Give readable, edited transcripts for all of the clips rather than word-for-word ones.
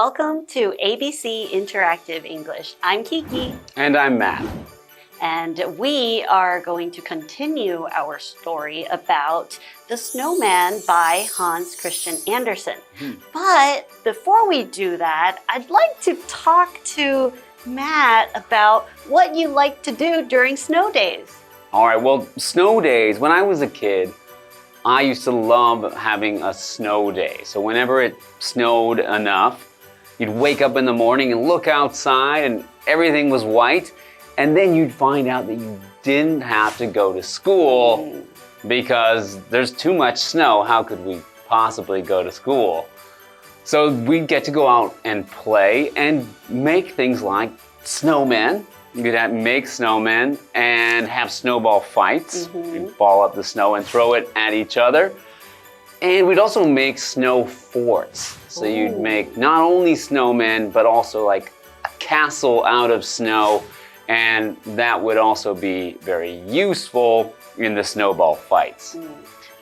Welcome to ABC Interactive English. I'm Kiki. And I'm Matt. And we are going to continue our story about The Snowman by Hans Christian Andersen. But before we do that, I'd like to talk to Matt about what you like to do during snow days. All right, well, snow days, when I was a kid, I used to love having a snow day. So whenever it snowed enough, you'd wake up in the morning and look outside and everything was white. And then you'd find out that you didn't have to go to school because there's too much snow. How could we possibly go to school? So we'd get to go out and play and make things like snowmen. You'd make snowmen and have snowball fights. We'd ball up the snow and throw it at each other. And we'd also make snow forts. So you'd make not only snowmen, but also like a castle out of snow. And that would also be very useful in the snowball fights.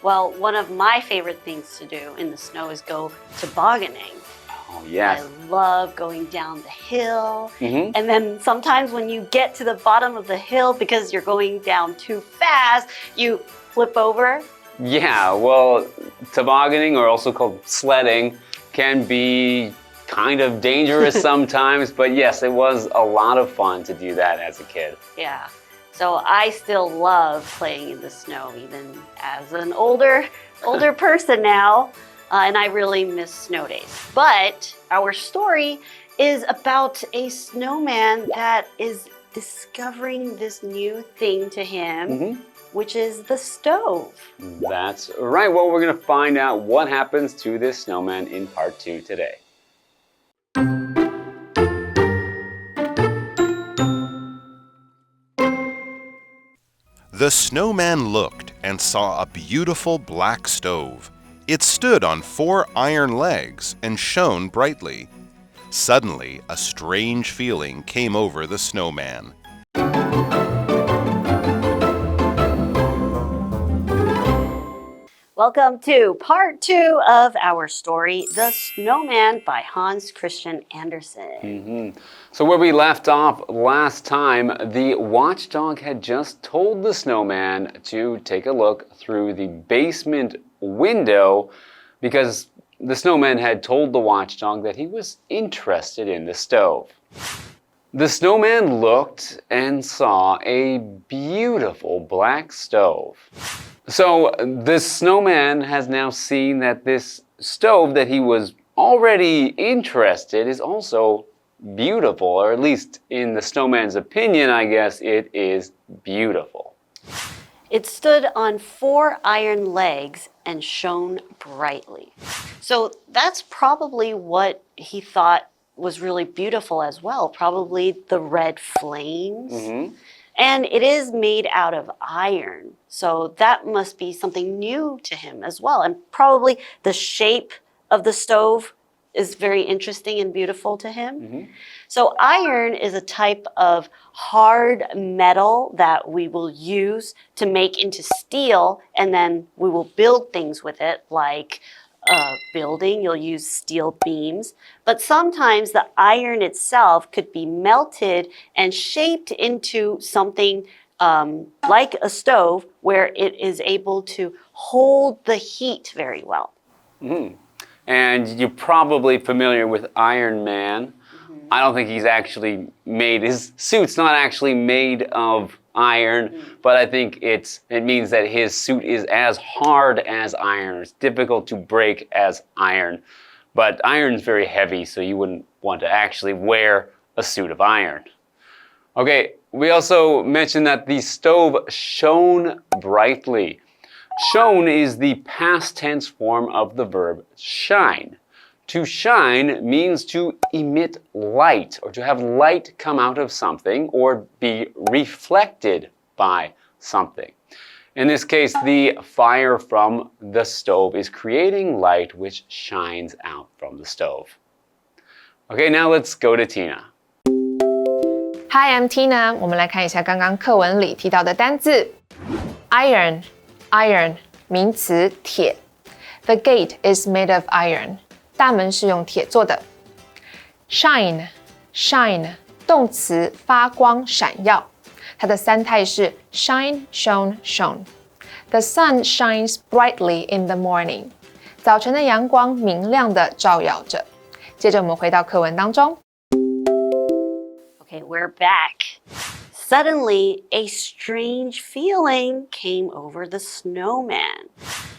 Well, one of my favorite things to do in the snow is go tobogganing. Oh, yes. I love going down the hill. And then sometimes when you get to the bottom of the hill, because you're going down too fast, you flip over. Yeah, well, tobogganing, or also called sledding, can be kind of dangerous sometimes, but yes, it was a lot of fun to do that as a kid. Yeah, so I still love playing in the snow, even as an older person now. And I really miss snow days. But our story is about a snowman that is discovering this new thing to him, which is the stove. That's right. Well, we're going to find out what happens to this snowman in part 2 today. The snowman looked and saw a beautiful black stove. It stood on 4 iron legs and shone brightly. Suddenly, a strange feeling came over the snowman. Welcome to part 2 of our story, The Snowman by Hans Christian Andersen. So where we left off last time, the watchdog had just told the snowman to take a look through the basement window because the snowman had told the watchdog that he was interested in the stove. The snowman looked and saw a beautiful black stove. So the snowman has now seen that this stove that he was already interested is also beautiful, or at least in the snowman's opinion, I guess it is beautiful. It stood on 4 iron legs and shone brightly. So that's probably what he thought was really beautiful as well, probably the red flames. And it is made out of iron, so that must be something new to him as well. And probably the shape of the stove is very interesting and beautiful to him. So iron is a type of hard metal that we will use to make into steel, and then we will build things with it, like a building, you'll use steel beams. But sometimes the iron itself could be melted and shaped into something like a stove, where it is able to hold the heat very well. And you're probably familiar with Iron Man. I don't think he's actually made, his suit's not actually made of iron, but I think it means that his suit is as hard as iron. It's difficult to break as iron. But iron's very heavy, so you wouldn't want to actually wear a suit of iron. Okay, we also mentioned that the stove shone brightly. Shone is the past tense form of the verb shine. To shine means to emit light, or to have light come out of something or be reflected by something. In this case, the fire from the stove is creating light which shines out from the stove. Okay, now let's go to Tina. Hi, I'm Tina. 我们来看一下刚刚课文里提到的单字 iron, iron 名词铁 The gate is made of iron. 大门是用铁做的。Shine, shine 动词发光闪耀，它的三态是 shine, shone, shone. The sun shines brightly in the morning. 早晨的阳光明亮地照耀着。接着我们回到课文当中。Okay, we're back. Suddenly, a strange feeling came over the snowman.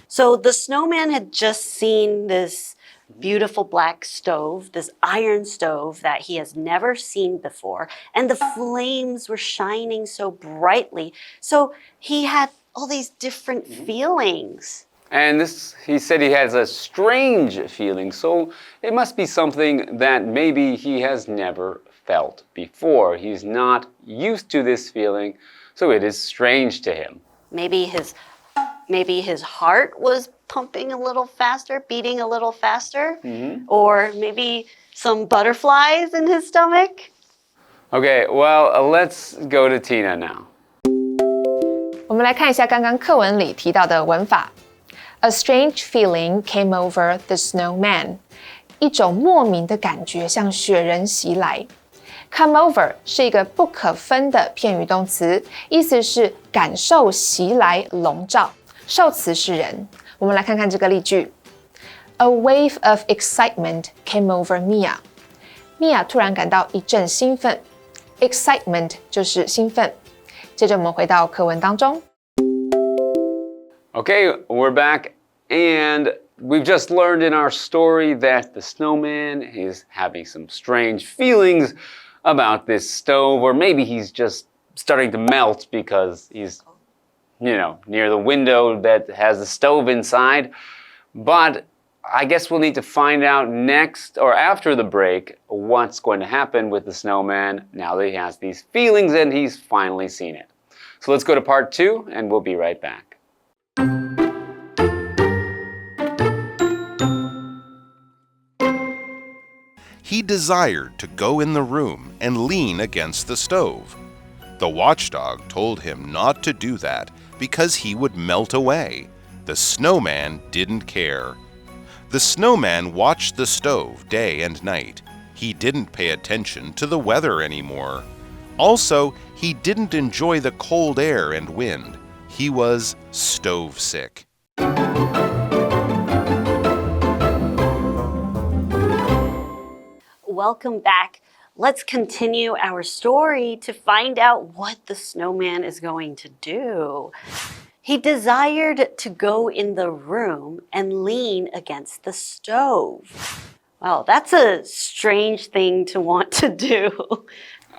So the snowman had just seen this beautiful black stove, this iron stove that he has never seen before, and the flames were shining so brightly. So he had all these different feelings. And he said he has a strange feeling, so it must be something that maybe he has never felt before. He's not used to this feeling, so it is strange to him. Maybe his heart was pumping a little faster, beating a little faster, or maybe some butterflies in his stomach. Okay, well, let's go to Tina now. 我们来看一下刚刚课文里提到的文法。A strange feeling came over the snowman. 一种莫名的感觉向雪人袭来。Come over 是一个不可分的片语动词，意思是感受袭来、笼罩。受词是人。我们来看看这个例句。A wave of excitement came over Mia. Mia 突然感到一阵兴奋。Excitement 就是兴奋。接着我们回到课文当中。Okay, we're back, and we've just learned in our story that the snowman is having some strange feelings about this stove, or maybe he's just starting to melt because he's, near the window that has the stove inside. But I guess we'll need to find out next, or after the break, what's going to happen with the snowman now that he has these feelings and he's finally seen it. So let's go to part 2, and we'll be right back. He desired to go in the room and lean against the stove. The watchdog told him not to do that because he would melt away. The snowman didn't care. The snowman watched the stove day and night. He didn't pay attention to the weather anymore. Also, he didn't enjoy the cold air and wind. He was stove sick. Welcome back. Let's continue our story to find out what the snowman is going to do. He desired to go in the room and lean against the stove. Wow, that's a strange thing to want to do.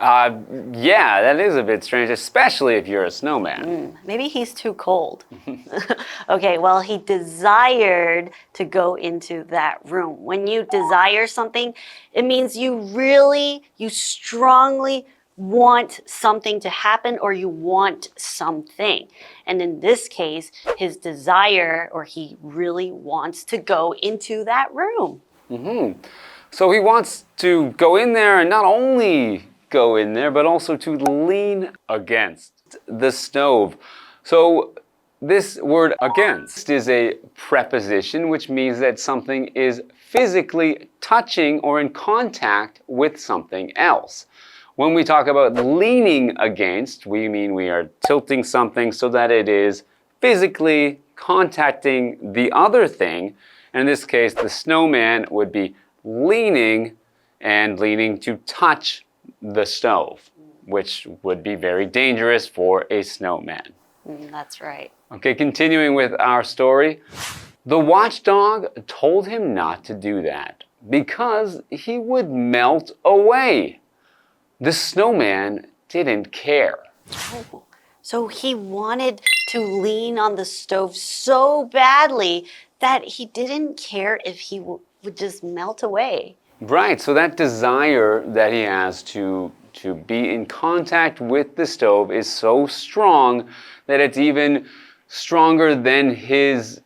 Yeah, that is a bit strange, especially if you're a snowman. Maybe he's too cold. Okay, well, he desired to go into that room. When you desire something, it means you strongly want something to happen, or you want something. And in this case, his desire, or he really wants to go into that room. So he wants to go in there, and not only go in there, but also to lean against the stove. So this word against is a preposition, which means that something is physically touching or in contact with something else. When we talk about leaning against, we mean we are tilting something so that it is physically contacting the other thing. And in this case, the snowman would be leaning to touch the stove, which would be very dangerous for a snowman. That's right. Okay, continuing with our story. The watchdog told him not to do that because he would melt away. The snowman didn't care. Oh, so he wanted to lean on the stove so badly that he didn't care if he would just melt away. Right, so that desire that he has to be in contact with the stove is so strong that it's even stronger than his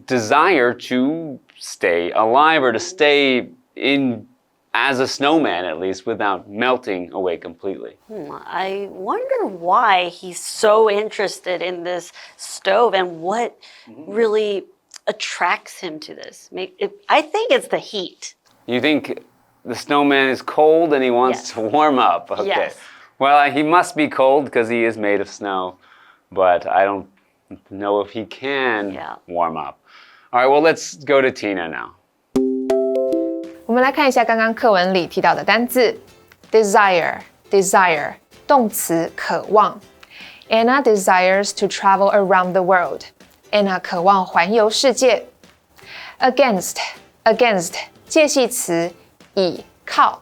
desire to stay alive, or to stay in as a snowman, at least, without melting away completely. I wonder why he's so interested in this stove and what really attracts him to this. I think it's the heat. You think the snowman is cold and he wants Yes. to warm up. Okay. Yes. Well, he must be cold because he is made of snow, but I don't know if he can warm up. All right, well, let's go to Tina now. 我们来看一下刚刚课文里提到的单字 desire 动词渴望 Anna desires to travel around the world. Anna 渴望环游世界 against 介系词以靠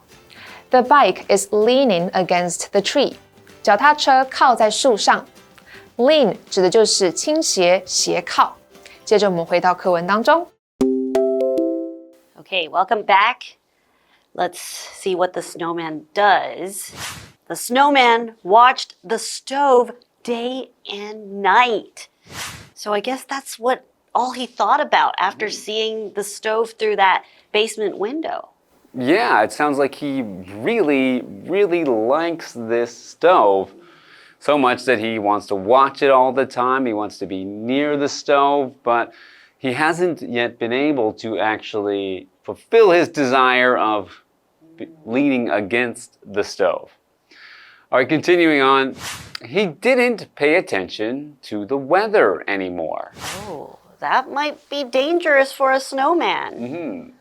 The bike is leaning against the tree. 脚踏车靠在树上 Lean 指的就是倾斜斜靠接着我们回到课文当中 Okay, welcome back. Let's see what the snowman does. The snowman watched the stove day and night. So I guess that's what all he thought about after seeing the stove through that basement window. Yeah, it sounds like he really, really likes this stove. So much that he wants to watch it all the time. He wants to be near the stove, but he hasn't yet been able to actually fulfill his desire of leaning against the stove. All right, continuing on. He didn't pay attention to the weather anymore. Oh, that might be dangerous for a snowman.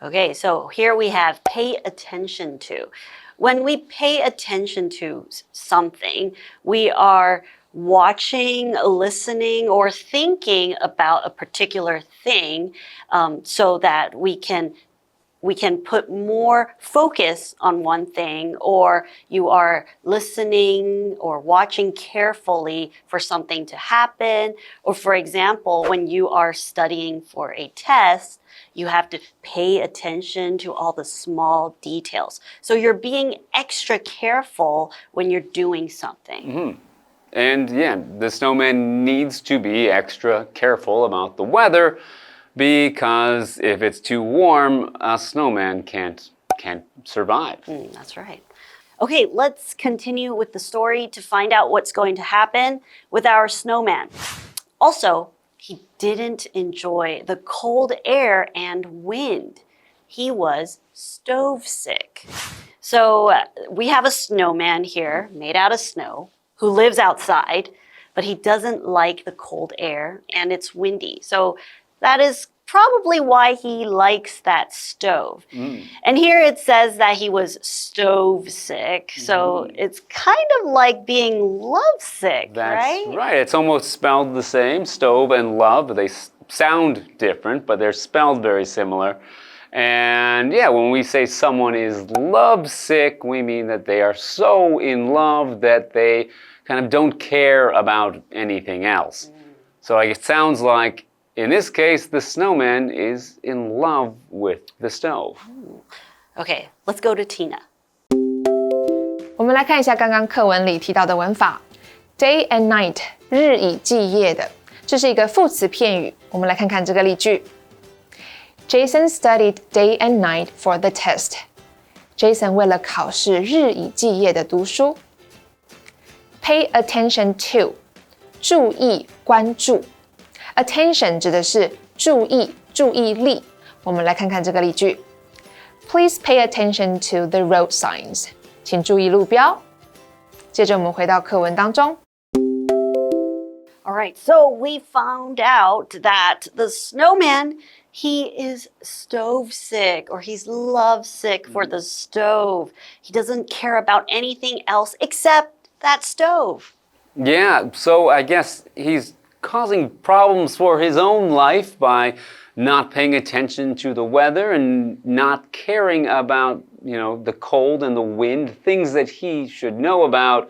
Okay, so here we have pay attention to. When we pay attention to something, we are watching, listening, or thinking about a particular thing so that we can put more focus on one thing, or you are listening or watching carefully for something to happen. Or for example, when you are studying for a test, you have to pay attention to all the small details. So you're being extra careful when you're doing something. And yeah, the snowman needs to be extra careful about the weather because if it's too warm, a snowman can't survive. That's right. Okay, let's continue with the story to find out what's going to happen with our snowman. Also, he didn't enjoy the cold air and wind. He was stove sick. So we have a snowman here made out of snow who lives outside, but he doesn't like the cold air and it's windy. So that is probably why he likes that stove. And here it says that he was stove sick. So it's kind of like being lovesick, right? That's right. It's almost spelled the same, stove and love. They sound different, but they're spelled very similar. And yeah, when we say someone is lovesick, we mean that they are so in love that they kind of don't care about anything else. So it sounds like in this case, the snowman is in love with the stove. Okay, let's go to Tina. 我们来看一下刚刚课文里提到的文法 day and night 日以继夜的这是一个副词片语我们来看看这个例句 Jason studied day and night for the test. Jason 为了考试日以继夜的读书 Pay attention to 注意关注Attention 指的是注意、注意力。我们来看看这个例句。Please pay attention to the road signs. 请注意路标。接着我们回到课文当中。All right, so we found out that the snowman, he is stove sick or he's lovesick for the stove. He doesn't care about anything else except that stove. Yeah, so I guess he's causing problems for his own life by not paying attention to the weather and not caring about, the cold and the wind, things that he should know about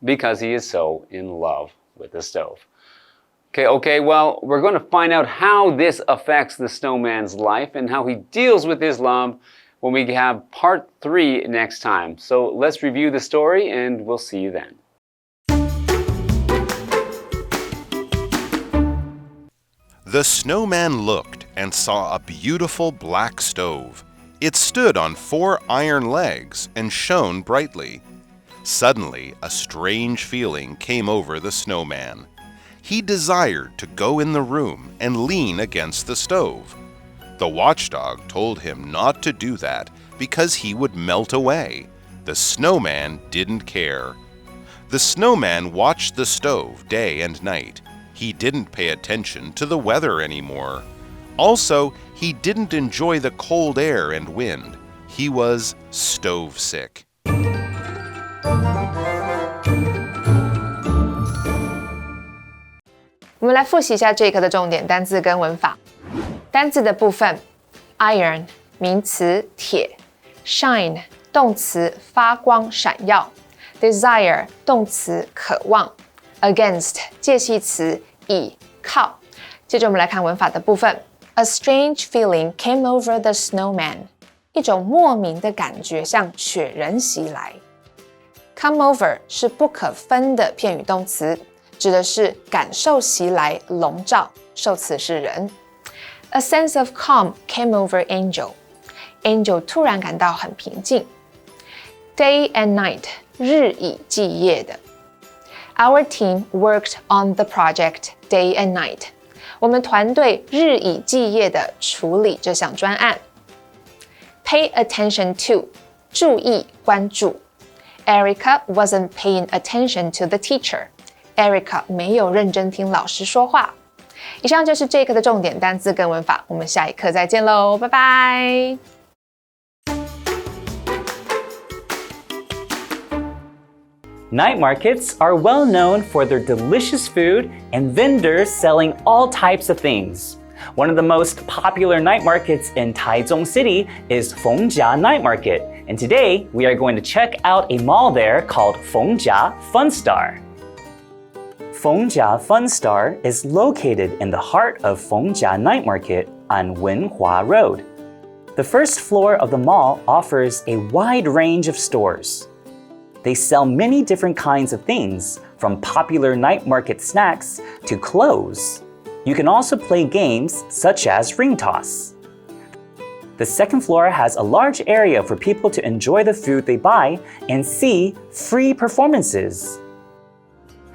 because he is so in love with the stove. Okay, well, we're going to find out how this affects the snowman's life and how he deals with his love when we have part 3 next time. So let's review the story and we'll see you then. The snowman looked and saw a beautiful black stove. It stood on 4 iron legs and shone brightly. Suddenly, a strange feeling came over the snowman. He desired to go in the room and lean against the stove. The watchdog told him not to do that because he would melt away. The snowman didn't care. The snowman watched the stove day and night. He didn't pay attention to the weather anymore. Also, he didn't enjoy the cold air and wind. He was stove sick. 我们来复习一下这一课的重点单字跟文法。单字的部分 ，iron 名词铁 ，shine 动词发光闪耀 ，desire 动词渴望 ，against 介系词倚靠。接着我们来看文法的部分 ，A strange feeling came over the snowman， 一种莫名的感觉向雪人袭来。Come over 是不可分的片语动词，指的是感受袭来、笼罩，受词是人。A sense of calm came over Angel。Angel 突然感到很平静。Day and night 日以继夜的。Our team worked on the project day and night。我们团队日以继夜的处理这项专案。Pay attention to 注意关注。Erica wasn't paying attention to the teacher。Erica 没有认真听老师说话。以上就是这一课的重点单字跟文法，我们下一课再见喽，拜拜。Night markets are well known for their delicious food and vendors selling all types of things. One of the most popular night markets in Taichung City is Feng Chia Night Market, and today we are going to check out a mall there called Feng Chia Fun Star. Feng Chia Fun Star is located in the heart of Feng Chia Night Market on Wenhua Road. The first floor of the mall offers a wide range of stores. They sell many different kinds of things, from popular night market snacks to clothes. You can also play games such as ring toss. The second floor has a large area for people to enjoy the food they buy and see free performances.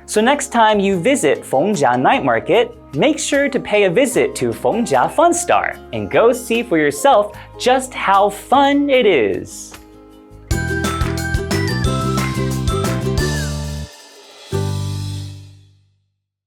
So next time you visit Feng Chia Night Market, make sure to pay a visit to Feng Chia Fun Star and go see for yourself just how fun it is.